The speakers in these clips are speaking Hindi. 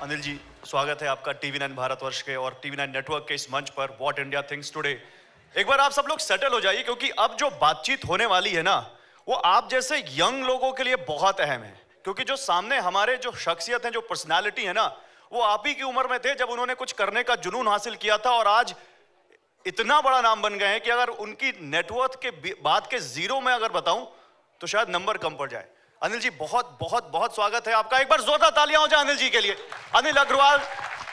अनिल जी, स्वागत है आपका TV9 भारतवर्ष के और TV9 नेटवर्क के इस मंच पर व्हाट इंडिया थिंक्स टुडे। एक बार आप सब लोग सेटल हो जाइए, क्योंकि अब जो बातचीत होने वाली है ना, वो आप जैसे यंग लोगों के लिए बहुत अहम है। क्योंकि जो सामने हमारे जो शख्सियत हैं, जो पर्सनालिटी है ना, वो आप ही की उम्र में थे जब उन्होंने कुछ करने का जुनून हासिल किया था, और आज इतना बड़ा नाम बन गए हैं कि अगर उनकी नेटवर्थ के बाद के जीरो में अगर बताऊं तो शायद नंबर कम पड़ जाए। अनिल जी, बहुत बहुत बहुत स्वागत है आपका। एक बार जोरदार तालियां हो जाए अनिल जी के लिए। Anil Agarwal,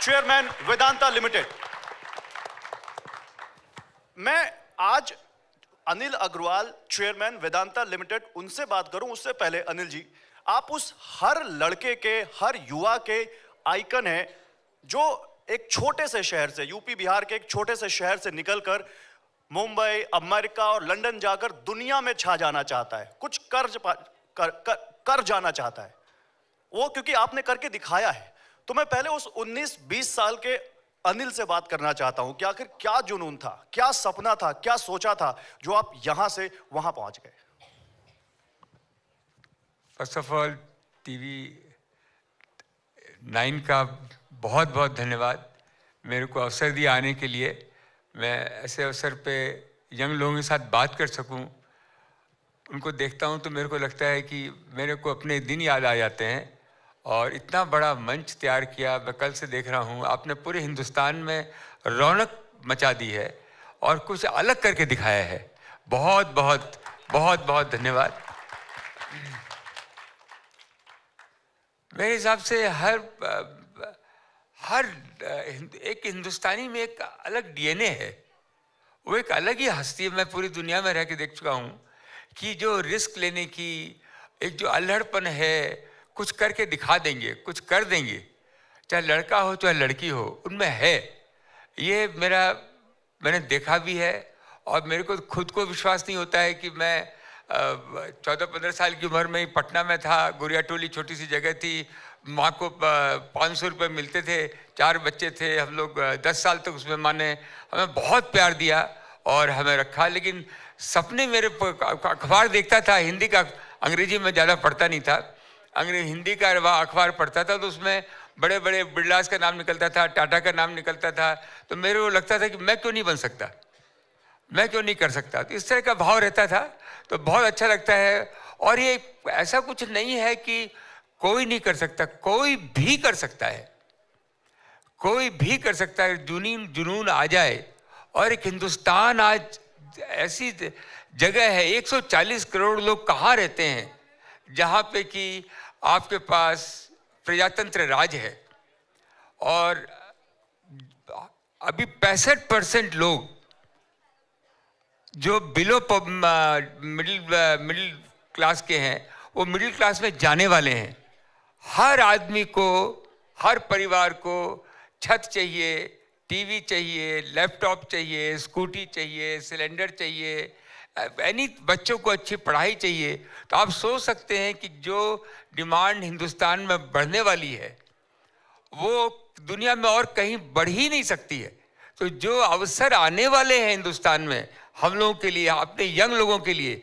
chairman Vedanta limited. मैं आज अनिल अग्रवाल, चेयरमैन वेदांता लिमिटेड, उनसे बात करूं उससे पहले अनिल जी, आप उस हर लड़के के, हर युवा के आइकन हैं जो एक छोटे से शहर से, यूपी बिहार के एक छोटे से शहर से निकलकर मुंबई, अमेरिका और लंदन जाकर दुनिया में छा जाना चाहता है, कुछ कर जाना चाहता है वो, क्योंकि आपने करके दिखाया है। तो मैं पहले उस 19-20 साल के अनिल से बात करना चाहता हूं कि आखिर क्या जुनून था, क्या सपना था, क्या सोचा था जो आप यहां से वहां पहुंच गए। फर्स्ट ऑफ ऑल TV9 का बहुत बहुत धन्यवाद, मेरे को अवसर दिया आने के लिए। मैं ऐसे अवसर पे यंग लोगों के साथ बात कर सकूं, उनको देखता हूं तो मेरे को लगता है कि मेरे को अपने दिन याद आ जाते हैं। और इतना बड़ा मंच तैयार किया, मैं कल से देख रहा हूं, आपने पूरे हिंदुस्तान में रौनक मचा दी है और कुछ अलग करके दिखाया है। बहुत बहुत बहुत बहुत धन्यवाद। मेरे हिसाब से हर एक हिंदुस्तानी में एक अलग डीएनए है, वो एक अलग ही हस्ती है। मैं पूरी दुनिया में रह के देख चुका हूँ कि जो रिस्क लेने की एक जो अल्हड़पन है, कुछ करके दिखा देंगे, कुछ कर देंगे, चाहे लड़का हो चाहे लड़की हो, उनमें है। ये मैंने देखा भी है और मेरे को खुद को विश्वास नहीं होता है कि मैं 14-15 साल की उम्र में ही पटना में था। गुड़िया टोली छोटी सी जगह थी, माँ को 500 रुपये मिलते थे, 4 बच्चे थे हम लोग। 10 साल तक उसमें माँ ने हमें बहुत प्यार दिया और हमें रखा। लेकिन सपने मेरे अखबार देखता था, हिंदी का, अंग्रेजी में ज़्यादा पढ़ता नहीं था, हिंदी का अखबार पढ़ता था, तो उसमें बड़े बड़े बिरलास का नाम निकलता था, टाटा का नाम निकलता था। तो मेरे को लगता था कि मैं क्यों नहीं बन सकता, मैं क्यों नहीं कर सकता। तो इस तरह का भाव रहता था, तो बहुत अच्छा लगता है। और ये ऐसा कुछ नहीं है कि कोई नहीं कर सकता, कोई भी कर सकता है, कोई भी कर सकता है। जुनून आ जाए। और एक हिंदुस्तान आज ऐसी जगह है, 140 करोड़ लोग कहाँ रहते हैं जहाँ पे कि आपके पास प्रजातंत्र राज है। और अभी 65% लोग जो बिलो मिडिल क्लास के हैं, वो मिडिल क्लास में जाने वाले हैं। हर आदमी को, हर परिवार को छत चाहिए, टीवी चाहिए, लैपटॉप चाहिए, स्कूटी चाहिए, सिलेंडर चाहिए, बच्चों को अच्छी पढ़ाई चाहिए। तो आप सोच सकते हैं कि जो डिमांड हिंदुस्तान में बढ़ने वाली है वो दुनिया में और कहीं बढ़ ही नहीं सकती है। तो जो अवसर आने वाले हैं हिंदुस्तान में हम लोगों के लिए, अपने यंग लोगों के लिए,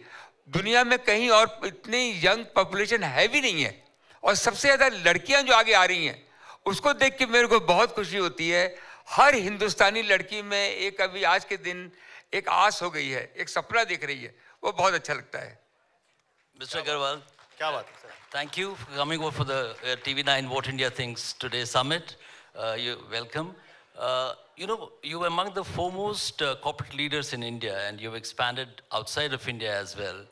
दुनिया में कहीं और इतनी यंग पॉपुलेशन है भी नहीं है। और सबसे ज़्यादा लड़कियां जो आगे आ रही हैं, उसको देख के मेरे को बहुत खुशी होती है। हर हिंदुस्तानी लड़की में एक अभी आज के दिन एक आस हो गई है, एक सपना दिख रही है, वो बहुत अच्छा लगता है। Mr. Agarwal, क्या बात है sir. thank you for coming over for the TV9 What India Thinks Today Summit. You're welcome. You were among the foremost corporate leaders in India, and you've expanded outside of India as well.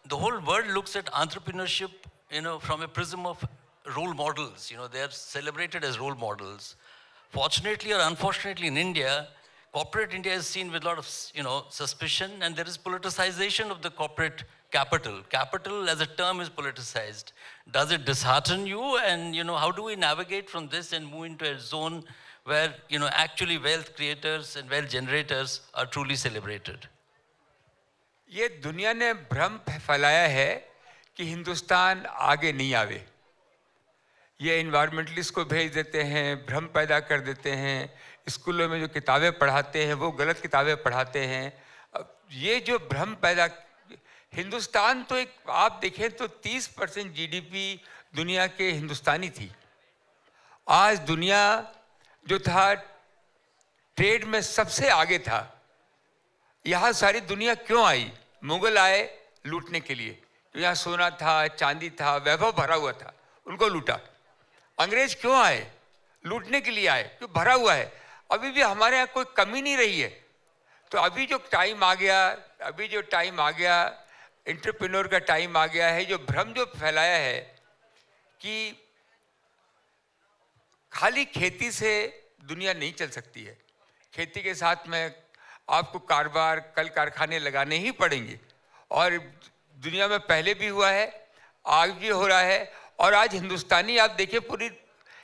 The whole world looks at entrepreneurship, from a prism of role models. They are celebrated as role models. Fortunately or unfortunately in India, corporate India is seen with a lot of, suspicion, and there is politicization of the corporate capital. Capital as a term is politicized. Does it dishearten you? And, how do we navigate from this and move into a zone where, actually wealth creators and wealth generators are truly celebrated? ये दुनिया ने भ्रम फैलाया है कि हिंदुस्तान आगे नहीं आवे। ये इन्वायरमेंटलिस्ट को भेज देते हैं, भ्रम पैदा कर देते हैं, स्कूलों में जो किताबें पढ़ाते हैं वो गलत किताबें पढ़ाते हैं। ये जो भ्रम पैदा, हिंदुस्तान तो एक, आप देखें तो 30% जीडीपी दुनिया के हिंदुस्तानी थी। आज दुनिया जो था ट्रेड में सबसे आगे था, यहाँ सारी दुनिया क्यों आई? मुगल आए लूटने के लिए, तो यहाँ सोना था, चांदी था, वैभव भरा हुआ था, उनको लूटा। अंग्रेज क्यों आए? लूटने के लिए आए, क्यों भरा हुआ है। अभी भी हमारे यहाँ कोई कमी नहीं रही है। तो अभी जो टाइम आ गया, एंटरप्रेन्योर का टाइम आ गया है। जो भ्रम जो फैलाया है कि खाली खेती से दुनिया नहीं चल सकती है, खेती के साथ में आपको कारोबार, कल कारखाने लगाने ही पड़ेंगे। और दुनिया में पहले भी हुआ है, आज भी हो रहा है। और आज हिंदुस्तानी, आप देखिए,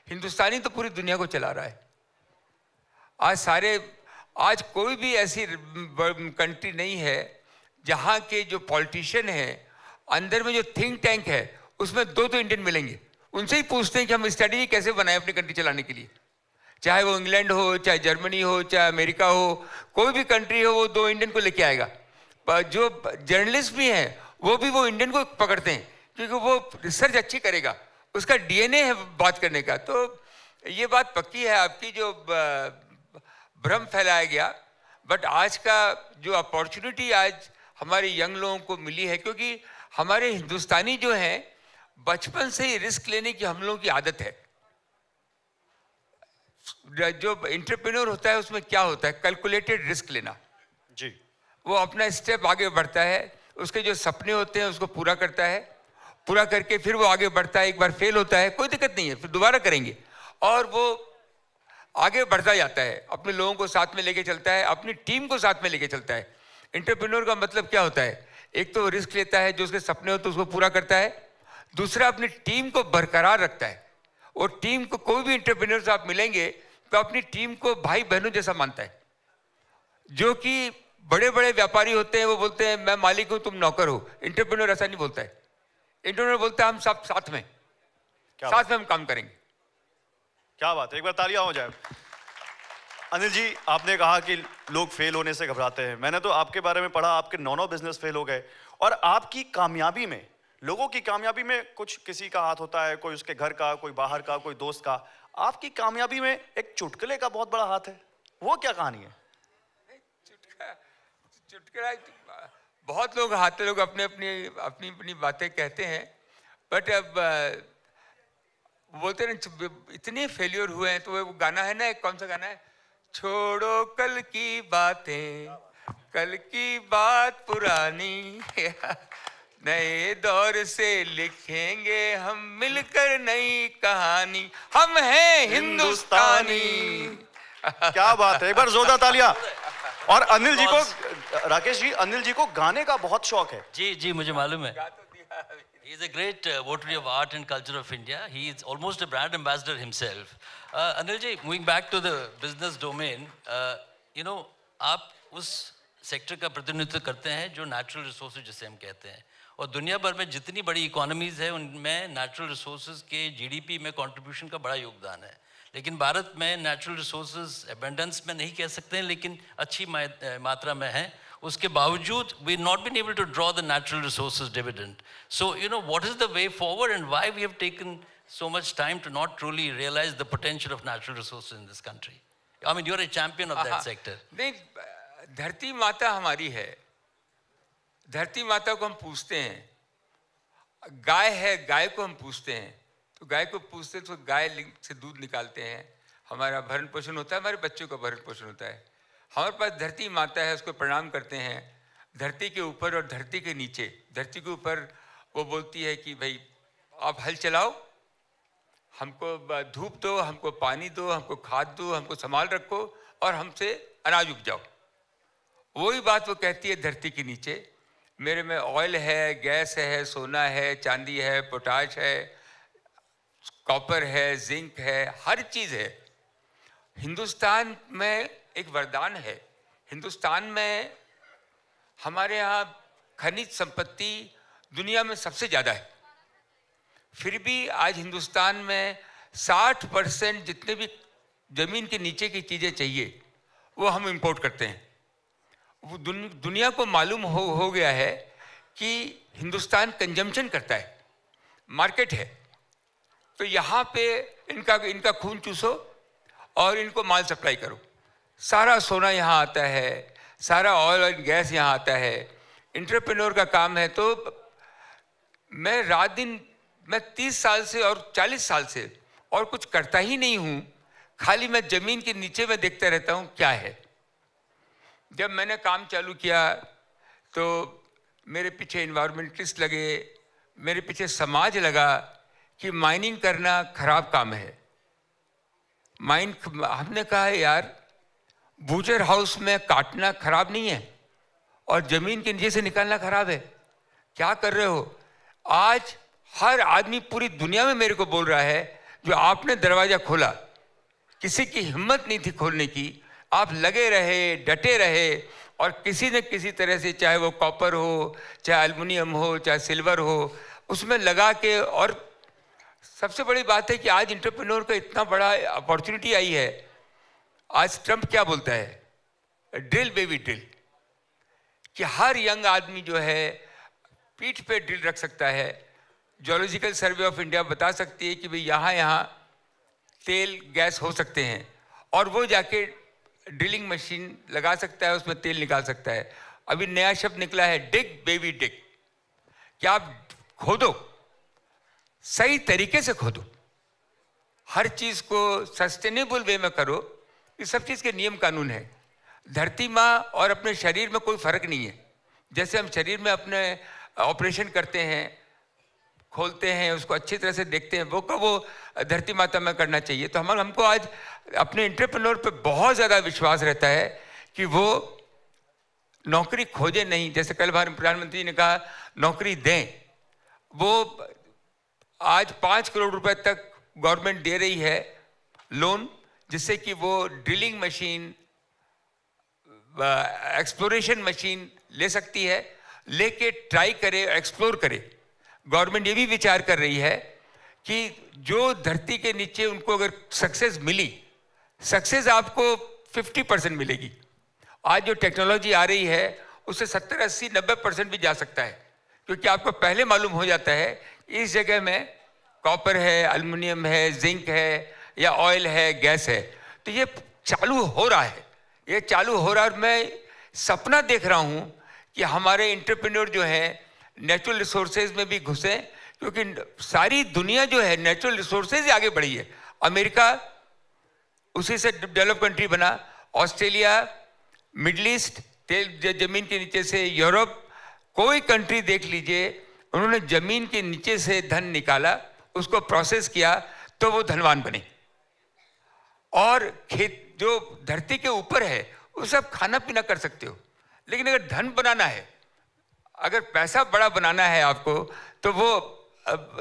हिंदुस्तानी तो पूरी दुनिया को चला रहा है। आज कोई भी ऐसी कंट्री नहीं है जहाँ के जो पॉलिटिशियन है, अंदर में जो थिंक टैंक है, उसमें दो इंडियन मिलेंगे। उनसे ही पूछते हैं कि हम स्ट्रेटेजी कैसे बनाएं अपनी कंट्री चलाने के लिए। चाहे वो इंग्लैंड हो, चाहे जर्मनी हो, चाहे अमेरिका हो, कोई भी कंट्री हो, वो 2 इंडियन को लेके आएगा। पर जो जर्नलिस्ट भी हैं, वो इंडियन को पकड़ते हैं, क्योंकि वो रिसर्च अच्छी करेगा, उसका डीएनए है बात करने का। तो ये बात पक्की है आपकी, जो भ्रम फैलाया गया। बट आज का जो अपॉर्चुनिटी आज हमारे यंग लोगों को मिली है, क्योंकि हमारे हिंदुस्तानी जो हैं, बचपन से ही रिस्क लेने की हम लोगों की आदत है। जो एंटरप्रेन्योर होता है उसमें क्या होता है? कैलकुलेटेड रिस्क लेना जी। वो अपना स्टेप आगे बढ़ता है, उसके जो सपने होते हैं उसको पूरा करता है, पूरा करके फिर वो आगे बढ़ता है। एक बार फेल होता है, कोई दिक्कत नहीं है, फिर दोबारा करेंगे, और वो आगे बढ़ता जाता है, अपने लोगों को साथ में लेके चलता है, अपनी टीम को साथ में लेके चलता है। एंटरप्रेन्योर का मतलब क्या होता है? एक तो रिस्क लेता है, जो उसके सपने होते हैं उसको पूरा करता है। दूसरा, अपनी टीम को बरकरार रखता है। और टीम को, कोई भी एंटरप्रेन्योर से आप मिलेंगे तो अपनी टीम को भाई बहनों जैसा मानता है। जो कि बड़े बड़े व्यापारी होते हैं, वो बोलते हैं मैं मालिक हूं, तुम नौकर हो। एंटरप्रेन्योर ऐसा नहीं बोलता है। एंटरप्रेन्योर बोलता है हम सब साथ में हम काम करेंगे। क्या बात है, एक बार तालियां हो जाए। अनिल जी, आपने कहा कि लोग फेल होने से घबराते हैं। मैंने तो आपके बारे में पढ़ा, आपके 9 बिजनेस फेल हो गए, और आपकी कामयाबी में, लोगों की कामयाबी में कुछ किसी का हाथ होता है, कोई उसके घर का, कोई बाहर का, कोई दोस्त का। आपकी कामयाबी में एक चुटकुले का बहुत बड़ा हाथ है। वो क्या कहानी है? चुटकुला बहुत लोग आते, लोग अपनी बातें कहते हैं, बट अब बोलते हैं इतने फेलियर हुए हैं। तो वो गाना है ना, कौन सा गाना है? छोड़ो कल की बातें, कल की बात पुरानी, नए दौर से लिखेंगे हम मिलकर नई कहानी, हम हैं हिंदुस्तानी। क्या बात है, एक बार जोरदार तालियां। और अनिल जी को, राकेश जी, अनिल जी को गाने का बहुत शौक है। जी, मुझे मालूम है। He is a great votary of art and culture of India. He is almost a brand ambassador himself. Anil ji, moving back to the business domain, आप उस सेक्टर का प्रतिनिधित्व करते हैं जो नेचुरल रिसोर्सेज जिसे हम कहते हैं, और दुनिया भर में जितनी बड़ी इकोनॉमीज है उनमें नेचुरल रिसोर्सेज के जीडीपी में कंट्रीब्यूशन का बड़ा योगदान है। लेकिन भारत में नेचुरल रिसोर्सेज एबंडेंस में नहीं कह सकते हैं, लेकिन अच्छी मात्रा में है। उसके बावजूद we not been able to draw the natural resources dividend. So what is the way forward and why we have taken so much time to not truly realize the potential of natural resources in this country? I mean, you're a champion of that sector. नहीं, धरती माता हमारी है। धरती माता को हम पूछते हैं। गाय है, गाय को हम पूछते हैं, तो गाय को पूछते तो गाय से दूध निकालते हैं, हमारा भरण पोषण होता है, हमारे बच्चों का भरण पोषण होता है। हमारे पास धरती माता है, उसको प्रणाम करते हैं। धरती के ऊपर और धरती के नीचे, धरती के ऊपर वो बोलती है कि भाई आप हल चलाओ, हमको धूप दो, हमको पानी दो, हमको खाद दो, हमको संभाल रखो और हमसे अनाज उपजाओ। वही बात वो कहती है धरती के नीचे, मेरे में ऑयल है, गैस है, सोना है, चांदी है, पोटाश है, कॉपर है, जिंक है, हर चीज़ है। हिंदुस्तान में एक वरदान है। हिंदुस्तान में हमारे यहाँ खनिज संपत्ति दुनिया में सबसे ज़्यादा है। फिर भी आज हिंदुस्तान में 60% जितने भी ज़मीन के नीचे की चीज़ें चाहिए वो हम इंपोर्ट करते हैं। वो दुनिया को मालूम हो गया है कि हिंदुस्तान कंजम्पशन करता है, मार्केट है। तो यहाँ पे इनका खून चूसो और इनको माल सप्लाई करो। सारा सोना यहाँ आता है, सारा ऑयल और गैस यहाँ आता है। एंटरप्रेन्योर का काम है। तो मैं रात दिन, मैं 30 साल से और 40 साल से और कुछ करता ही नहीं हूँ, खाली मैं ज़मीन के नीचे में देखता रहता हूँ क्या है। जब मैंने काम चालू किया तो मेरे पीछे इन्वायरमेंटलिस्ट लगे, मेरे पीछे समाज लगा कि माइनिंग करना खराब काम है। हमने कहा यार, बूचर हाउस में काटना खराब नहीं है और ज़मीन के नीचे से निकालना खराब है। क्या कर रहे हो? आज हर आदमी पूरी दुनिया में मेरे को बोल रहा है, जो आपने दरवाज़ा खोला, किसी की हिम्मत नहीं थी खोलने की, आप लगे रहे, डटे रहे और किसी न किसी तरह से, चाहे वो कॉपर हो, चाहे एल्युमिनियम हो, चाहे सिल्वर हो, उसमें लगा के। और सबसे बड़ी बात है कि आज एंटरप्रेन्योर का इतना बड़ा अपॉर्चुनिटी आई है। आज ट्रम्प क्या बोलता है? ड्रिल बेबी ड्रिल, कि हर यंग आदमी जो है पीठ पे ड्रिल रख सकता है। जियोलॉजिकल सर्वे ऑफ इंडिया बता सकती है कि भाई यहाँ तेल गैस हो सकते हैं, और वो जाके ड्रिलिंग मशीन लगा सकता है, उसमें तेल निकाल सकता है। अभी नया शब्द निकला है, डिग बेबी डिग, कि आप खोदो, सही तरीके से खोदो, हर चीज़ को सस्टेनेबल वे में करो। ये सब चीज़ के नियम कानून है। धरती माँ और अपने शरीर में कोई फर्क नहीं है। जैसे हम शरीर में अपने ऑपरेशन करते हैं, खोलते हैं, उसको अच्छी तरह से देखते हैं, वो धरती माता में करना चाहिए। तो हमको आज अपने एंटरप्रेन्योर पे बहुत ज़्यादा विश्वास रहता है कि वो नौकरी खोजे नहीं। जैसे कल भारत प्रधानमंत्री ने कहा नौकरी दें, वो आज 5 करोड़ रुपए तक गवर्नमेंट दे रही है लोन, जिससे कि वो ड्रिलिंग मशीन, एक्सप्लोरेशन मशीन ले सकती है, लेके ट्राई करे, एक्सप्लोर करे। गवर्नमेंट ये भी विचार कर रही है कि जो धरती के नीचे उनको अगर सक्सेस मिली, सक्सेस आपको 50% मिलेगी। आज जो टेक्नोलॉजी आ रही है उससे 70, 80, 90% भी जा सकता है, क्योंकि आपको पहले मालूम हो जाता है इस जगह में कॉपर है, एल्युमिनियम है, जिंक है, या ऑयल है, गैस है। तो ये चालू हो रहा है, ये चालू हो रहा है। और मैं सपना देख रहा हूँ कि हमारे एंटरप्रेन्योर जो हैं नेचुरल रिसोर्सेज में भी घुसे, क्योंकि सारी दुनिया जो है नेचुरल रिसोर्सेज ही आगे बढ़ी है। अमेरिका उसी से डेवलप कंट्री बना, ऑस्ट्रेलिया, मिडल ईस्ट, तेल जमीन के नीचे से, यूरोप, कोई कंट्री देख लीजिए, उन्होंने जमीन के नीचे से धन निकाला, उसको प्रोसेस किया, तो वो धनवान बने। और खेत जो धरती के ऊपर है वो सब खाना पीना कर सकते हो, लेकिन अगर धन बनाना है, अगर पैसा बड़ा बनाना है आपको, तो वो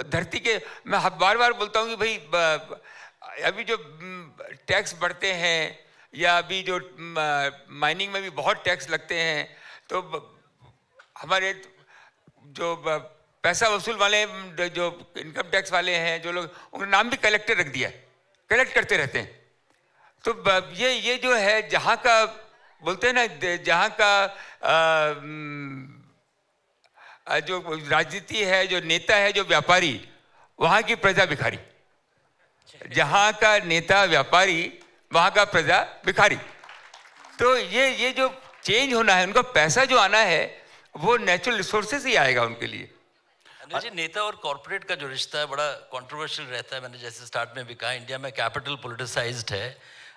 धरती के, मैं बार बार बोलता हूँ कि भाई अभी जो टैक्स बढ़ते हैं, या अभी जो माइनिंग में भी बहुत टैक्स लगते हैं, तो हमारे जो पैसा वसूल वाले, जो इनकम टैक्स वाले हैं, जो लोग, उनका नाम भी कलेक्टर रख दिया है, कलेक्ट करते रहते हैं। तो ये जो है, जहाँ का बोलते हैं ना, जहाँ का जो राजनीति है, जो नेता है, जो व्यापारी, वहाँ की प्रजा भिखारी। जहाँ का नेता व्यापारी, वहाँ का प्रजा भिखारी। तो ये जो चेंज होना है, उनका पैसा जो आना है, वो नेचुरल रिसोर्सेज ही आएगा उनके लिए। अनिल जी, नेता और कॉर्पोरेट का जो रिश्ता है बड़ा कंट्रोवर्शियल रहता है। मैंने जैसे स्टार्ट में भी कहा, इंडिया में कैपिटल पॉलिटिसाइज्ड है।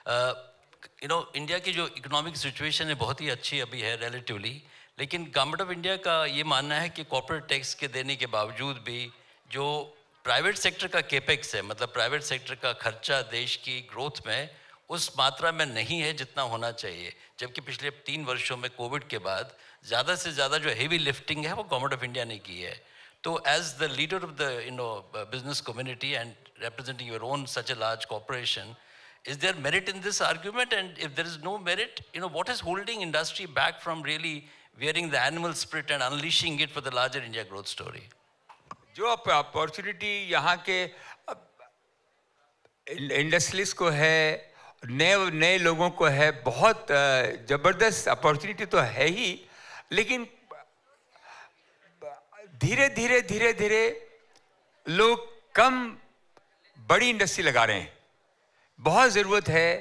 इंडिया की जो इकोनॉमिक सिचुएशन है बहुत ही अच्छी अभी है रिलेटिवली, लेकिन गवर्नमेंट ऑफ इंडिया का ये मानना है कि कॉर्पोरेट टैक्स के देने के बावजूद भी जो प्राइवेट सेक्टर का केपेक्स है, मतलब प्राइवेट सेक्टर का खर्चा देश की ग्रोथ में उस मात्रा में नहीं है जितना होना चाहिए। जबकि पिछले 3 वर्षों में कोविड के बाद ज़्यादा से ज़्यादा जो हेवी लिफ्टिंग है वो गवर्नमेंट ऑफ इंडिया ने की है। तो as the leader of the business community and representing your own such a large corporation, is there merit in this argument? And if there is no merit, what is holding industry back from really wearing the animal spirit and unleashing it for the larger India growth story? जो अपॉर्चुनिटी यहाँ के इंडस्ट्रीज को है, नए लोगों को है, बहुत ज़बरदस्त अपॉर्चुनिटी तो है ही, लेकिन धीरे धीरे लोग कम बड़ी इंडस्ट्री लगा रहे हैं। बहुत ज़रूरत है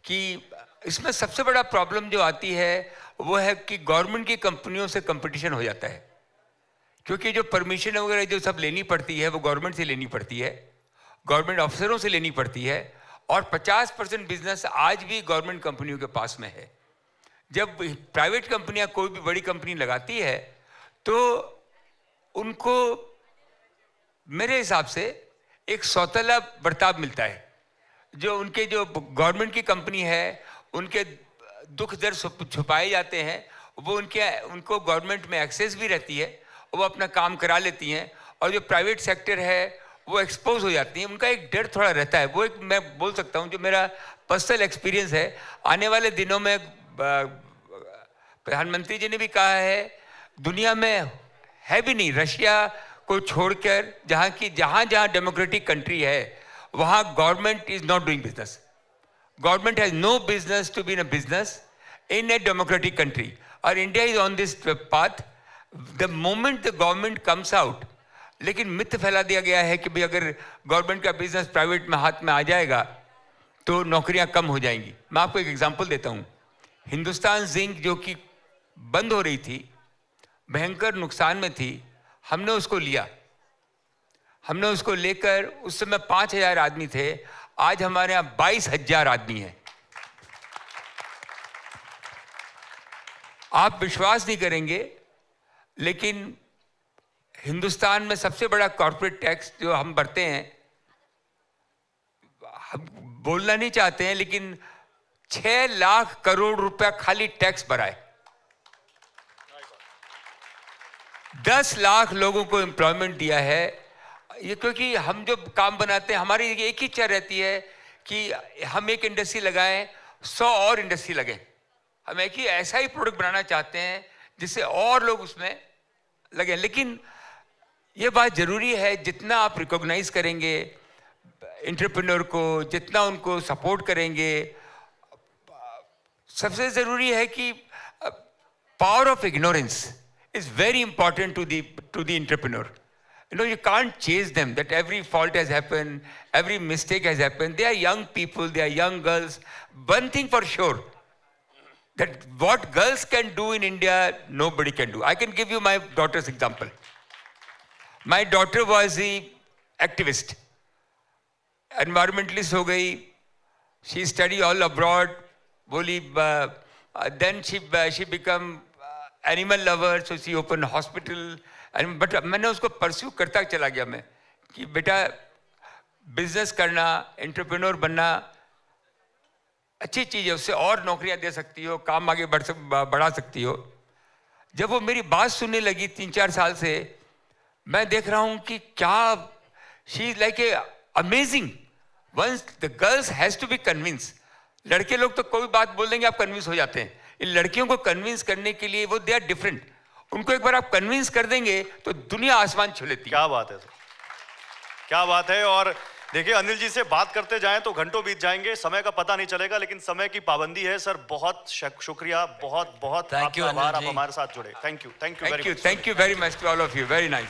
कि इसमें सबसे बड़ा प्रॉब्लम जो आती है वो है कि गवर्नमेंट की कंपनियों से कंपटीशन हो जाता है, क्योंकि जो परमिशन वगैरह जो सब लेनी पड़ती है वो गवर्नमेंट से लेनी पड़ती है, गवर्नमेंट अफसरों से लेनी पड़ती है, और 50% बिजनेस आज भी गवर्नमेंट कंपनियों के पास में है। जब प्राइवेट कंपनियां कोई भी बड़ी कंपनी लगाती है तो उनको मेरे हिसाब से एक सौतेला बर्ताव मिलता है। जो उनके जो गवर्नमेंट की कंपनी है उनके दुख दर्द छुपाए जाते हैं, वो उनको गवर्नमेंट में एक्सेस भी रहती है, वो अपना काम करा लेती हैं, और जो प्राइवेट सेक्टर है वो एक्सपोज हो जाती हैं। उनका एक डर थोड़ा रहता है। वो एक मैं बोल सकता हूँ जो मेरा पर्सनल एक्सपीरियंस है। आने वाले दिनों में प्रधानमंत्री जी ने भी कहा है, दुनिया में है भी नहीं रशिया को छोड़कर जहाँ डेमोक्रेटिक कंट्री है वहाँ government is not doing business. Government has no business to be in a business in a democratic country, और India is on this path. The moment the government comes out, लेकिन मिथ फैला दिया गया है कि भाई अगर गवर्नमेंट का बिजनेस प्राइवेट में हाथ में आ जाएगा तो नौकरियां कम हो जाएंगी। मैं आपको एक एग्जांपल देता हूं। हिंदुस्तान जिंक जो कि बंद हो रही थी, भयंकर नुकसान में थी, हमने उसको लिया। हमने उसको लेकर, उस समय 5,000 आदमी थे, आज हमारे यहाँ 22,000 आदमी हैं। आप विश्वास नहीं करेंगे, लेकिन हिंदुस्तान में सबसे बड़ा कॉर्पोरेट टैक्स जो हम भरते हैं, हम बोलना नहीं चाहते हैं, लेकिन 6 लाख करोड़ रुपया खाली टैक्स भरा है। 10 लाख लोगों को एम्प्लॉयमेंट दिया है। ये क्योंकि हम जो काम बनाते हैं, हमारी एक ही इच्छा रहती है कि हम एक इंडस्ट्री लगाएं, 100 और इंडस्ट्री लगें। हम एक ही ऐसा ही प्रोडक्ट बनाना चाहते हैं जिससे और लोग उसमें लगे। लेकिन ये बात जरूरी है, जितना आप रिकॉग्नाइज करेंगे एंटरप्रेन्योर को, जितना उनको सपोर्ट करेंगे, सबसे जरूरी है कि power of ignorance is very important to the entrepreneur. You know, you can't chase them that every fault has happened, every mistake has happened. They are young people, they are young girls. One thing for sure, that what girls can do in India, nobody can do. I can give you my daughter's example. My daughter was the activist, environmentalist हो गई, she studied all abroad, बोली, then she become animal lover, so she opened hospital. But मैंने उसको परस्यू करता चला गया मैं कि बेटा बिजनेस करना, एंटरप्रेन्योर बनना अच्छी चीज़ है, उससे और नौकरियां दे सकती हो, काम आगे बढ़ा सकती हो। जब वो मेरी बात सुनने लगी 3-4 साल से, मैं देख रहा हूँ कि क्या she is like a amazing. Once the girls has to be convince. लड़के लोग तो कोई बात बोल देंगे आप कन्विंस हो जाते हैं, इन लड़कियों को कन्विंस करने के लिए वो दे आर डिफरेंट। उनको एक बार आप कन्विंस कर देंगे तो दुनिया आसमान छू लेती है। क्या बात है सर, क्या बात है। और देखिए अनिल जी से बात करते जाएं तो घंटों बीत जाएंगे, समय का पता नहीं चलेगा, लेकिन समय की पाबंदी है। सर बहुत शुक्रिया, बहुत बहुत Thank you, आभार, आप Anil ji. हमारे साथ जुड़े। Thank you, thank you thank you very much to all of you, very nice.